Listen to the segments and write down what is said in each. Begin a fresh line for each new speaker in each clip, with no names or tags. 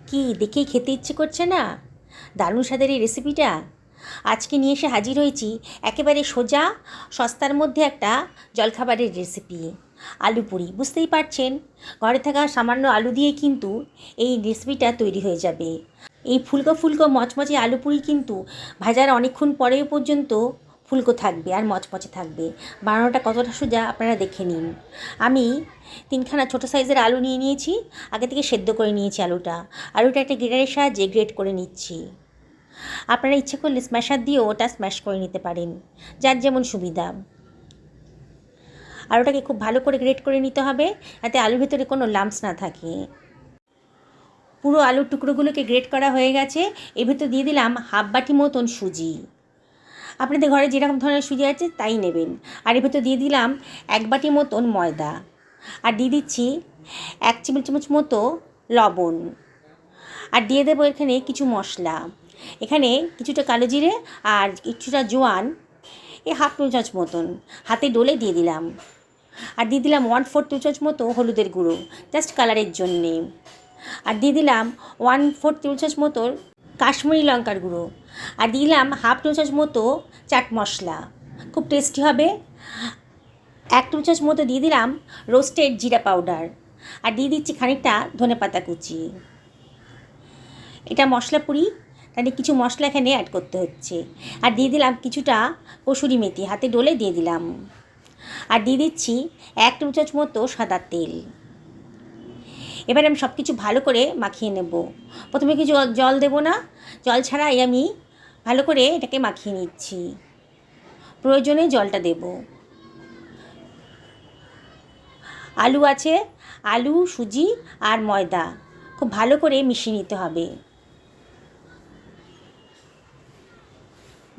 কি দেখেই খেতে ইচ্ছে করছে না? দারুণ স্বাদের এই রেসিপিটা আজকে নিয়ে এসে হাজির হয়েছি। একেবারে সোজা সস্তার মধ্যে একটা জলখাবারের রেসিপি, আলু পুরি। বুঝতেই পারছেন, ঘরে থাকা সামান্য আলু দিয়ে কিন্তু এই রেসিপিটা তৈরি হয়ে যাবে। এই ফুলকো ফুলকো মচমচে আলু পুরি কিন্তু ভাজার অনেকক্ষণ পরেও পর্যন্ত ফুলকো থাকবে আর মচমচে থাকবে। বানানোটা কতটা সোজা আপনারা দেখে নিন। আমি তিনখানা ছোটো সাইজের আলু নিয়ে নিয়েছি, আগে থেকে সেদ্ধ করে নিয়েছি আলুটা একটা গ্রেটারের সাহায্যে গ্রেট করে নিচ্ছি। আপনারা ইচ্ছে করলে স্ম্যাশার দিয়েও ওটা স্ম্যাশ করে নিতে পারেন, যার যেমন সুবিধা। আলুটাকে খুব ভালো করে গ্রেট করে নিতে হবে, যাতে আলুর ভেতরে কোনো লাম্পস না থাকে। পুরো আলুর টুকরোগুলোকে গ্রেট করা হয়ে গেছে। এর ভেতর দিয়ে দিলাম হাফ বাটি মতন সুজি। আপনাদের ঘরে যেরকম ধরনের সুজি আছে তাই নেবেন। আর এর ভেতর দিয়ে দিলাম 1 বাটি মতন ময়দা, আর দিয়ে দিচ্ছি 1 টেবিল চামচ মতো লবণ, আর দিয়ে দেবো এখানে কিছু মশলা। এখানে কিছুটা কালো জিরে আর কিছুটা জোয়ান, এই হাফ টেবিল চামচ মতন হাতে ডলে দিয়ে দিলাম। আর দিয়ে দিলাম 1/4 টেবিল চামচ মতো হলুদের গুঁড়ো, জাস্ট কালারের জন্যে। আর দিয়ে দিলাম 1/4 টেবিল চামচ মতো কাশ্মীরি লঙ্কার গুঁড়ো, আর দিলাম হাফ টেবিল চামচ মতো চাট মশলা, খুব টেস্টি হবে। 1 টেবিল চামচ মতো দিয়ে দিলাম রোস্টেড জিরা পাউডার, আর দিয়ে দিচ্ছি খানিকটা ধনেপাতা কুচি। এটা মশলা পুরি, তাহলে কিছু মশলা এখানে অ্যাড করতে হচ্ছে। আর দিয়ে দিলাম কিছুটা কসুরি মেথি, হাতে ডলে দিয়ে দিলাম। আর দিয়ে দিচ্ছি 1 টেবিল চামচ মতো সাদা তেল। এবারে আমি সব কিছু ভালো করে মাখিয়ে নেব। প্রথমে কিছু জল দেব না, জল ছাড়াই আমি ভালো করে এটাকে মাখিয়ে নিচ্ছি। প্রয়োজনে জলটা দেব। আলু আছে, আলু, সুজি আর ময়দা খুব ভালো করে মিশিয়ে নিতে হবে।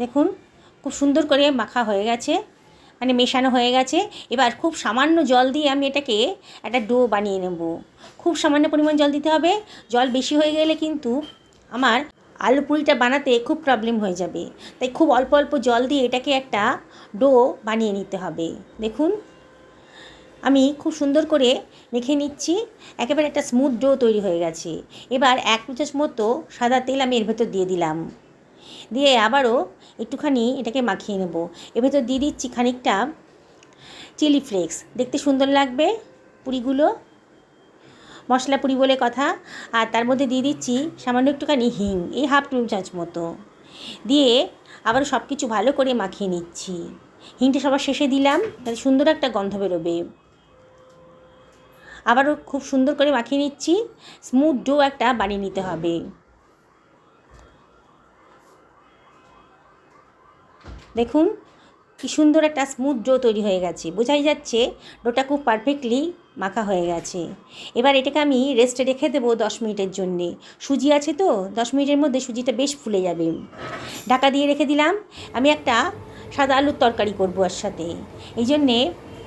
দেখুন, খুব সুন্দর করে মাখা হয়ে গেছে, মানে মেশানো হয়ে গেছে। এবার খুব সামান্য জল দিয়ে আমি এটাকে একটা ডো বানিয়ে নেব। খুব সামান্য পরিমাণ জল দিতে হবে। জল বেশি হয়ে গেলে কিন্তু আমার আলু পুরিটা বানাতে খুব প্রবলেম হয়ে যাবে, তাই খুব অল্প অল্প জল দিয়ে এটাকে একটা ডো বানিয়ে নিতে হবে। দেখুন, আমি খুব সুন্দর করে মেখে নিচ্ছি, একেবারে একটা স্মুথ ডো তৈরি হয়ে গেছে। এবার 1 চামচ মতো সাদা তেল আমি এর ভেতর দিয়ে দিলাম, দিয়ে আবারও একটুখানি এটাকে মাখিয়ে নেব। এর ভেতর দিয়ে দিচ্ছি খানিকটা চিলি ফ্লেক্স, দেখতে সুন্দর লাগবে পুরিগুলো, মশলা পুরি বলে কথা। আর তার মধ্যে দিয়ে দিচ্ছি সামান্য একটুখানি হিং, এই হাফ টেবিল চামচ মতো দিয়ে আবারও সব কিছু ভালো করে মাখিয়ে নিচ্ছি। হিংটা সবার শেষে দিলাম, তাতে সুন্দর একটা গন্ধ বেরোবে। আবারও খুব সুন্দর করে মাখিয়ে নিচ্ছি। স্মুথ ডো একটা বানিয়ে নিতে হবে। দেখুন কি সুন্দর একটা স্মুথ ডো তৈরি হয়ে গেছে, বোঝাই যাচ্ছে ডোটা খুব পারফেক্টলি মাখা হয়ে গেছে। এবার এটাকে আমি রেস্টে রেখে দেবো 10 মিনিটের জন্যে। সুজি আছে তো, 10 মিনিটের মধ্যে সুজিটা বেশ ফুলে যাবে। ঢাকা দিয়ে রেখে দিলাম। আমি একটা সাদা আলুর তরকারি করবো এর সাথে, এই জন্যে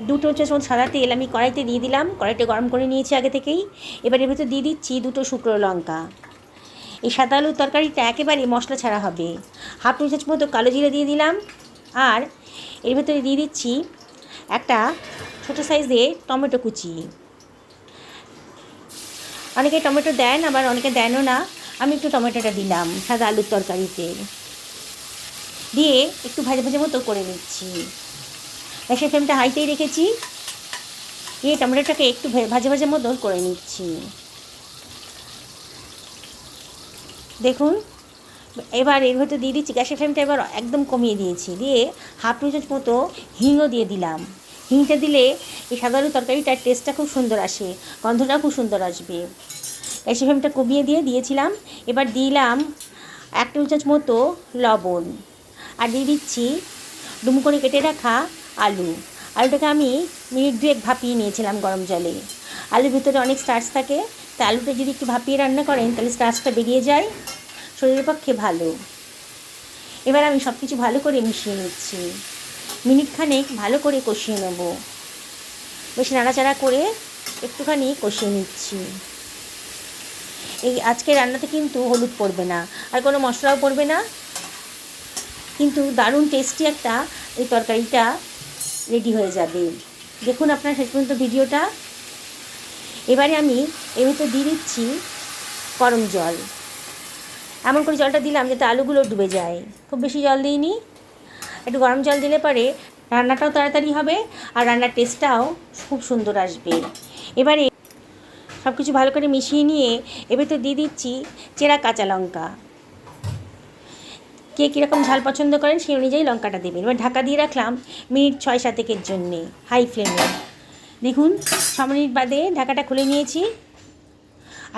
2 টেবিল চামচ সাদা তেল আমি কড়াইতে দিয়ে দিলাম। কড়াইটা গরম করে নিয়েছি আগে থেকেই। এবার এর ভেতর দিয়ে দিচ্ছি 2 শুকনো লঙ্কা। এই সাদা আলুর তরকারিটা একেবারে মশলা ছাড়া হবে। হাফ টেবিল চামচ মতো কালো জিরে দিয়ে দিলাম, আর এর ভেতরে দিয়ে দিচ্ছি একটা ছোটো সাইজের টমেটো কুচি। অনেকে টমেটো দেন, আবার অনেকে দেনও না। আমি একটু টমেটোটা দিলাম সাদা আলুর তরকারিতে, দিয়ে একটু ভাজা ভাজা মতো করে নিচ্ছি। গ্যাসের ফ্লেমটা হাইতেই রেখেছি, দিয়ে টমেটোটাকে একটু ভাজা ভাজা মতো করে নিচ্ছি। দেখুন, এবার এর ভেতর দিয়ে দিচ্ছি, গ্যাসের ফ্লেমটা এবার একদম কমিয়ে দিয়েছি, দিয়ে হাফ টেবিল চামচ মতো হিংও দিয়ে দিলাম। হিংটা দিলে এই সাদা আলুর তরকারিটার টেস্টটা খুব সুন্দর আসে, গন্ধটাও খুব সুন্দর আসবে। গ্যাসের ফ্লেমটা কমিয়ে দিয়ে দিয়েছিলাম। এবার দিলাম 1 টেবিল চামচ মতো লবণ, আর দিয়ে দিচ্ছি ডুমো করে কেটে রাখা আলুটাকে আমি মিনিট 2 ভাপিয়ে নিয়েছিলাম গরম জলে। আলুর ভিতরে অনেক স্টার্চ থাকে, তাই আলুটা যদি একটু ভাপিয়ে রান্না করেন তাহলে স্টার্চটা বেরিয়ে যায়, শরীরের পক্ষে ভালো। এবার আমি সব কিছু ভালো করে মিশিয়ে নিচ্ছি। মিনিট খানেক ভালো করে কষিয়ে নেব, বেশ নাড়াচাড়া করে একটুখানি কষিয়ে নিচ্ছি। এই আজকে রান্নাতে কিন্তু হলুদ পড়বে না, আর কোনো মশলাও পড়বে না, কিন্তু দারুণ টেস্টি একটা এই তরকারিটা রেডি হয়ে যাবে। দেখুন আপনার শেষ পর্যন্ত ভিডিওটা। এবারে আমি এর ভেতর দিয়ে দিচ্ছি গরম জল, এমন করে জলটা দিলাম যাতে আলুগুলো ডুবে যায়। খুব বেশি জল দিইনি, একটু গরম জল দিলে পরে রান্নাটাও তাড়াতাড়ি হবে আর রান্নার টেস্টটাও খুব সুন্দর আসবে। এবারে সব কিছু ভালো করে মিশিয়ে নিয়ে এবার তো দিয়ে দিচ্ছি চেরা কাঁচা লঙ্কা। কে কীরকম ঝাল পছন্দ করেন সেই অনুযায়ী লঙ্কাটা দেবেন। এবার ঢাকা দিয়ে রাখলাম মিনিট 6-7 জন্যে হাই ফ্লেমে। দেখুন 6 মিনিট বাদে ঢাকাটা খুলে নিয়েছি।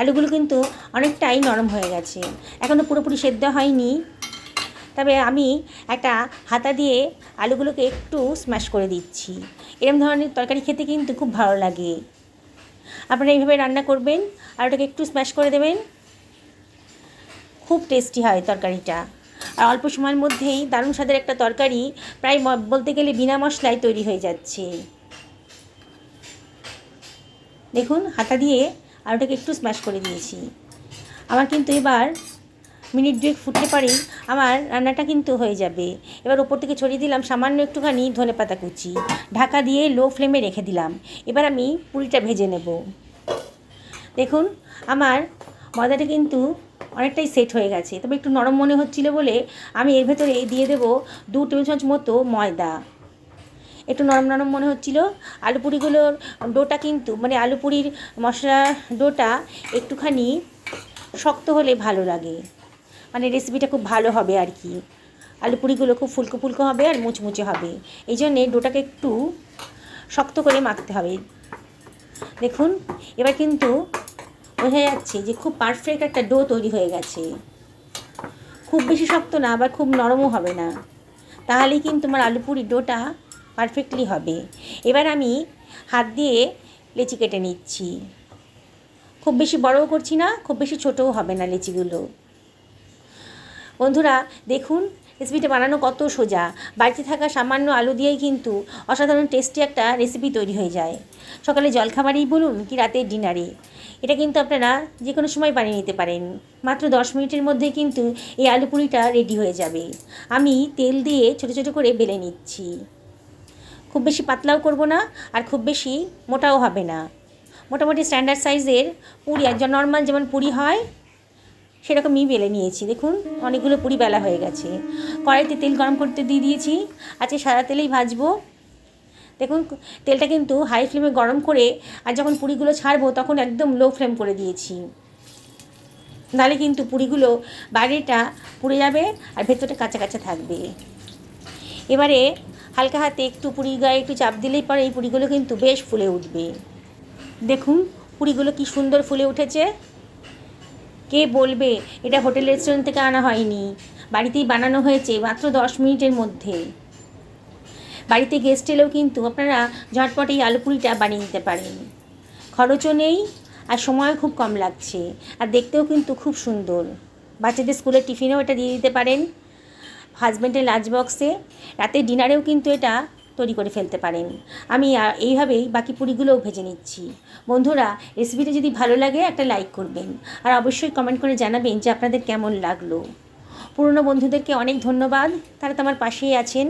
আলুগুলো কিন্তু অনেকটাই নরম হয়ে গেছে, এখনও পুরোপুরি সেদ্ধ হয়নি। তবে আমি একটা হাতা দিয়ে আলুগুলোকে একটু স্ম্যাশ করে দিচ্ছি। এরকম ধরনের তরকারি খেতে কিন্তু খুব ভালো লাগে। আপনারা এইভাবে রান্না করবেন আর ওটাকে একটু স্ম্যাশ করে দেবেন, খুব টেস্টি হয় তরকারিটা। আর অল্প সময়ের মধ্যেই দারুণ স্বাদের একটা তরকারি প্রায় বলতে গেলে বিনা মশলায় তৈরি হয়ে যাচ্ছে। দেখুন হাতা দিয়ে আলুটাকে একটু স্ম্যাশ করে দিয়েছি। আমার কিন্তু এবার মিনিট 2 ফুটতে পারেই আমার রান্নাটা কিন্তু হয়ে যাবে। এবার ওপর থেকে ছড়িয়ে দিলাম সামান্য একটুখানি ধনেপাতা কুচি, ঢাকা দিয়ে লো ফ্লেমে রেখে দিলাম। এবার আমি পুরিটা ভেজে নেব। দেখুন আমার ময়দাটা কিন্তু অনেকটাই সেট হয়ে গেছে, তবে একটু নরম মনে হচ্ছিল বলে আমি এর ভেতরে দিয়ে দেব 2 টেবিল চামচ মতো ময়দা। একটু নরম নরম মনে হচ্ছিল। আলু পুরিগুলোর ডোটা কিন্তু মানে আলু পুরির মশলা ডোটা একটুখানি শক্ত হলে ভালো লাগে, মানে রেসিপিটা খুব ভালো হবে আর কি। আলু পুরিগুলো খুব ফুলকো ফুলকো হবে আর মুচমুচে হবে, এই জন্যে ডোটাকে একটু শক্ত করে মাখতে হবে। দেখুন এবার কিন্তু বোঝা যাচ্ছে যে খুব পারফেক্ট একটা ডো তৈরি হয়ে গেছে। খুব বেশি শক্ত না, আবার খুব নরমও হবে না, তাহলেই কিন্তু আমার আলু পুরি ডোটা পারফেক্টলি হবে। এবার আমি হাত দিয়ে লেচি কেটে নিচ্ছি। খুব বেশি বড়ও করছি না, খুব বেশি ছোটও হবে না লেচিগুলো। বন্ধুরা দেখুন রেসিপিটা বানানো কত সোজা। বাড়িতে থাকা সামান্য আলু দিয়েই কিন্তু অসাধারণ টেস্টি একটা রেসিপি তৈরি হয়ে যায়। সকালে জলখাবারেই বলুন কি রাতের ডিনারে, এটা কিন্তু আপনারা যে কোনো সময় বানিয়ে নিতে পারেন। মাত্র 10 মিনিটের মধ্যে কিন্তু এই আলু পুরিটা রেডি হয়ে যাবে। আমি তেল দিয়ে ছোটো ছোটো করে বেলে নিচ্ছি। খুব বেশি পাতলাও করব না আর খুব বেশি মোটাও হবে না, মোটামুটি স্ট্যান্ডার্ড সাইজের পুরি, একজন নর্মাল যেমন পুরি হয় সেরকমই বেলে নিয়েছি। দেখুন অনেকগুলো পুরি বেলা হয়ে গেছে। কড়াইতে তেল গরম করতে দিয়ে দিয়েছি, আজকে সাদা তেলেই ভাজবো। দেখুন তেলটা কিন্তু হাই ফ্লেমে গরম করে আর যখন পুরিগুলো ছাড়বো তখন একদম লো ফ্লেম করে দিয়েছি, নাহলে কিন্তু পুরিগুলো বাইরেটা পুড়ে যাবে আর ভেতরটা কাঁচা কাঁচা থাকবে। এবারে হালকা হাতে একটু পুরি গায়ে একটু চাপ দিলেই পরে এই পুরিগুলো কিন্তু বেশ ফুলে উঠবে। দেখুন পুরিগুলো কি সুন্দর ফুলে উঠেছে। কে বলবে এটা হোটেল রেস্টুরেন্ট থেকে আনা হয়নি, বাড়িতেই বানানো হয়েছে মাত্র 10 মিনিটের মধ্যে। বাড়িতে গেস্ট এলেও কিন্তু আপনারা ঝটপট এই আলু পুরিটা বানিয়ে নিতে পারেন। খরচও নেই আর সময়ও খুব কম লাগছে, আর দেখতেও কিন্তু খুব সুন্দর। বাচ্চাদের স্কুলের টিফিনেও এটা দিয়ে দিতে পারেন, হাজব্যান্ডের লাঞ্চ বক্সে, রাতে ডিনারেও কিন্তু এটা তৈরি করে ফেলতে পারেন। আমি এইভাবেই বাকি পুরিগুলোও ভেজে নিচ্ছি। বন্ধুরা রেসিপিটা যদি ভালো লাগে একটা লাইক করবেন আর অবশ্যই কমেন্ট করে জানাবেন যে আপনাদের কেমন লাগলো। পুরনো বন্ধুদেরকে অনেক ধন্যবাদ, তারা তো আমার পাশেই আছেন।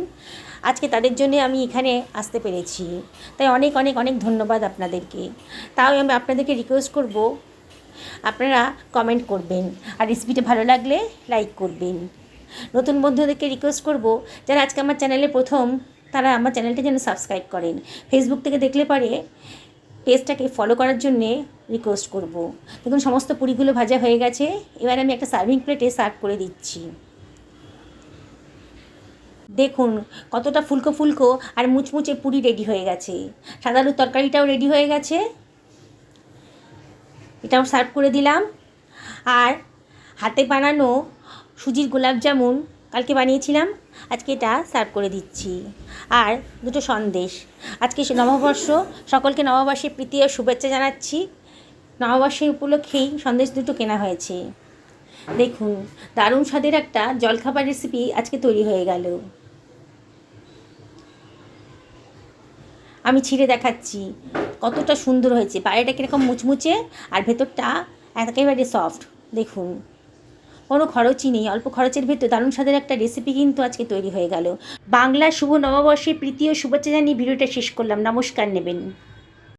আজকে তাদের জন্য আমি এখানে আসতে পেরেছি, তাই অনেক অনেক অনেক ধন্যবাদ আপনাদেরকে। তাও আমি আপনাদেরকে রিকোয়েস্ট করব আপনারা কমেন্ট করবেন আর রেসিপিটা ভালো লাগলে লাইক করবেন। নতুন বন্ধুদেরকে রিকোয়েস্ট করব যারা আজকে আমার চ্যানেলে প্রথম, তারা আমার চ্যানেলটা যেন সাবস্ক্রাইব করেন। ফেসবুক থেকে দেখলে পরে পেজটাকে ফলো করার জন্যে রিকোয়েস্ট করব। দেখুন সমস্ত পুরিগুলো ভাজা হয়ে গেছে। এবার আমি একটা সার্ভিং প্লেটে সার্ভ করে দিচ্ছি। দেখুন কতটা ফুলকো ফুলকো আর মুচমুচে পুরি রেডি হয়ে গেছে। সাদা আলুর তরকারিটাও রেডি হয়ে গেছে, এটাও সার্ভ করে দিলাম। আর হাতে বানানো সুজির গোলাপ জামুন কালকে বানিয়েছিলাম, আজকে এটা সার্ভ করে দিচ্ছি। আর দুটো সন্দেশ। আজকে নববর্ষ, সকলকে নববর্ষের প্রীতি ও শুভেচ্ছা জানাচ্ছি। নববর্ষের উপলক্ষেই সন্দেশ দুটো কেনা হয়েছে। দেখুন দারুণ স্বাদের একটা জলখাবার রেসিপি আজকে তৈরি হয়ে গেল। আমি ছিঁড়ে দেখাচ্ছি কতটা সুন্দর হয়েছে। বাইরেটা কীরকম মুচমুচে আর ভেতরটা একেবারে সফট। দেখুন কোনো খরচই নেই, অল্প খরচের ভেতর দারুণ স্বাদের একটা রেসিপি কিন্তু আজকে তৈরি হয়ে গেল। বাংলার শুভ নববর্ষের প্রীতি ও শুভেচ্ছা জানিয়ে ভিডিওটা শেষ করলাম। নমস্কার নেবেন।